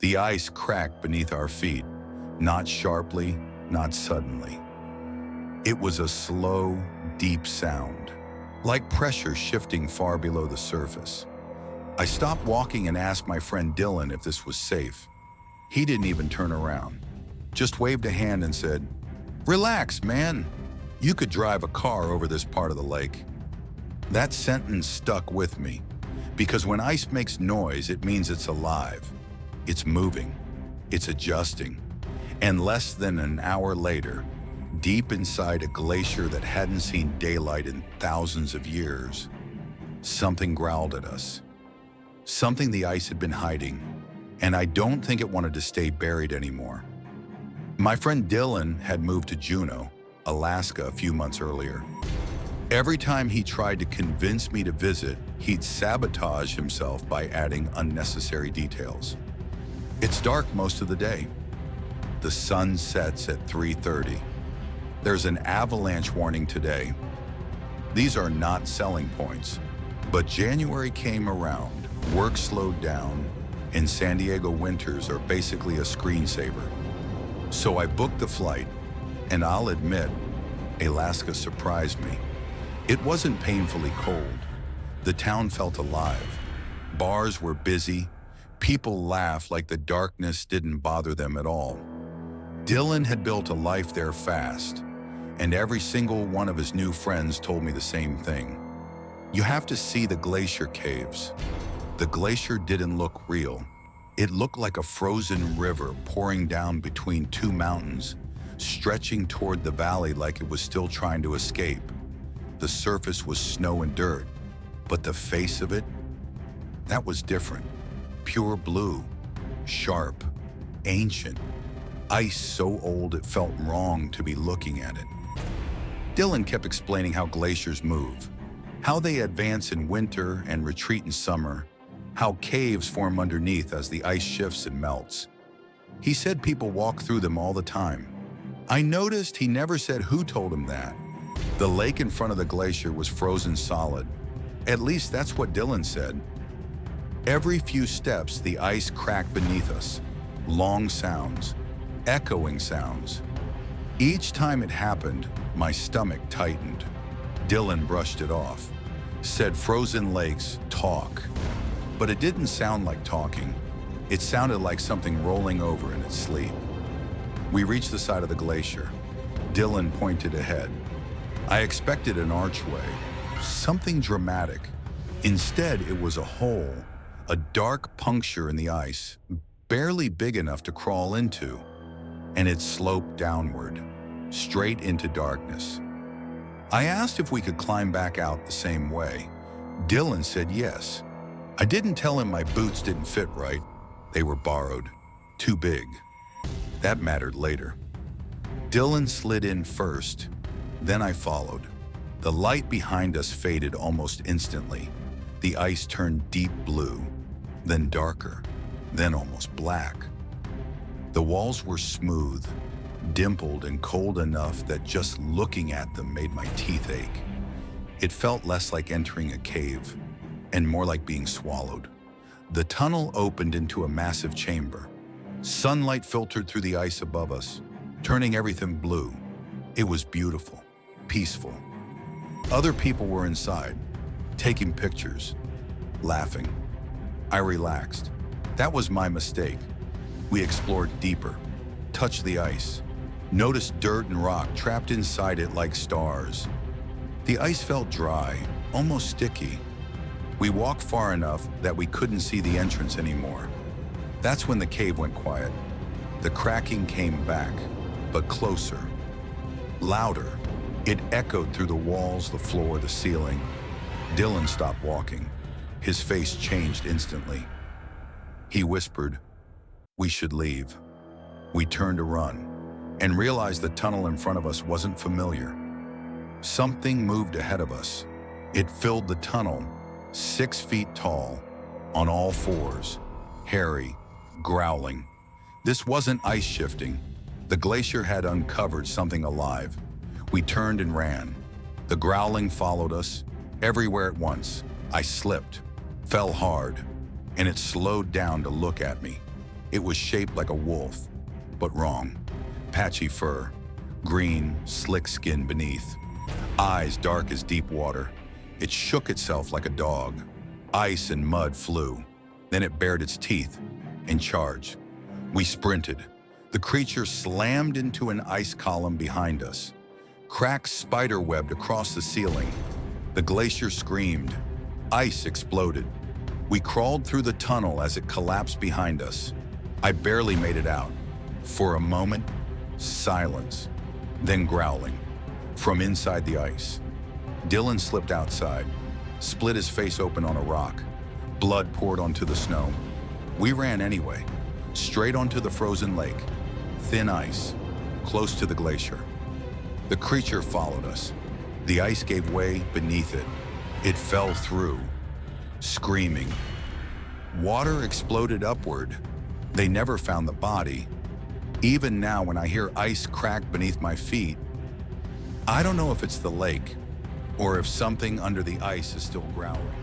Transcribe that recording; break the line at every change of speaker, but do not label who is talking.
The ice cracked beneath our feet, not sharply, not suddenly. It was a slow, deep sound, like pressure shifting far below the surface. I stopped walking and asked my friend Dylan if this was safe. He didn't even turn around, just waved a hand and said, "Relax, man. You could drive a car over this part of the lake." That sentence stuck with me, because when ice makes noise, it means it's alive. It's moving, it's adjusting. And less than an hour later, deep inside a glacier that hadn't seen daylight in thousands of years, something growled at us. Something the ice had been hiding, and I don't think it wanted to stay buried anymore. My friend Dylan had moved to Juneau, Alaska a few months earlier. Every time he tried to convince me to visit, he'd sabotage himself by adding unnecessary details. It's dark most of the day. The sun sets at 3:30. There's an avalanche warning today. These are not selling points, but January came around, work slowed down, and San Diego winters are basically a screensaver. So I booked the flight, and I'll admit, Alaska surprised me. It wasn't painfully cold. The town felt alive. Bars were busy. People laughed like the darkness didn't bother them at all. Dylan had built a life there fast, and every single one of his new friends told me the same thing. You have to see the glacier caves. The glacier didn't look real. It looked like a frozen river pouring down between two mountains, stretching toward the valley like it was still trying to escape. The surface was snow and dirt, but the face of it, that was different. Pure blue, sharp, ancient. Ice so old it felt wrong to be looking at it. Dylan kept explaining how glaciers move, how they advance in winter and retreat in summer, how caves form underneath as the ice shifts and melts. He said people walk through them all the time. I noticed he never said who told him that. The lake in front of the glacier was frozen solid. At least that's what Dylan said. Every few steps, the ice cracked beneath us. Long sounds, echoing sounds. Each time it happened, my stomach tightened. Dylan brushed it off, said frozen lakes talk. But it didn't sound like talking. It sounded like something rolling over in its sleep. We reached the side of the glacier. Dylan pointed ahead. I expected an archway, something dramatic. Instead, it was a hole, a dark puncture in the ice, barely big enough to crawl into, and it sloped downward, straight into darkness. I asked if we could climb back out the same way. Dylan said yes. I didn't tell him my boots didn't fit right. They were borrowed, too big. That mattered later. Dylan slid in first, then I followed. The light behind us faded almost instantly. The ice turned deep blue, then darker, then almost black. The walls were smooth, dimpled and cold enough that just looking at them made my teeth ache. It felt less like entering a cave and more like being swallowed. The tunnel opened into a massive chamber. Sunlight filtered through the ice above us, turning everything blue. It was beautiful, peaceful. Other people were inside, taking pictures, laughing. I relaxed. That was my mistake. We explored deeper, touched the ice, noticed dirt and rock trapped inside it like stars. The ice felt dry, almost sticky. We walked far enough that we couldn't see the entrance anymore. That's when the cave went quiet. The cracking came back, but closer, louder. It echoed through the walls, the floor, the ceiling. Dylan stopped walking. His face changed instantly. He whispered, "We should leave." We turned to run and realized the tunnel in front of us wasn't familiar. Something moved ahead of us. It filled the tunnel, 6 feet tall, on all fours, hairy, growling. This wasn't ice shifting. The glacier had uncovered something alive. We turned and ran. The growling followed us, everywhere at once. I slipped, fell hard, and it slowed down to look at me. It was shaped like a wolf, but wrong. Patchy fur, green, slick skin beneath, eyes dark as deep water. It shook itself like a dog. Ice and mud flew. Then it bared its teeth and charged. We sprinted. The creature slammed into an ice column behind us. Cracks spiderwebbed across the ceiling. The glacier screamed. Ice exploded. We crawled through the tunnel as it collapsed behind us. I barely made it out. For a moment, silence, then growling from inside the ice. Dylan slipped outside, split his face open on a rock. Blood poured onto the snow. We ran anyway, straight onto the frozen lake. Thin ice, close to the glacier. The creature followed us. The ice gave way beneath it. It fell through, screaming. Water exploded upward. They never found the body. Even now, when I hear ice crack beneath my feet, I don't know if it's the lake or if something under the ice is still growling.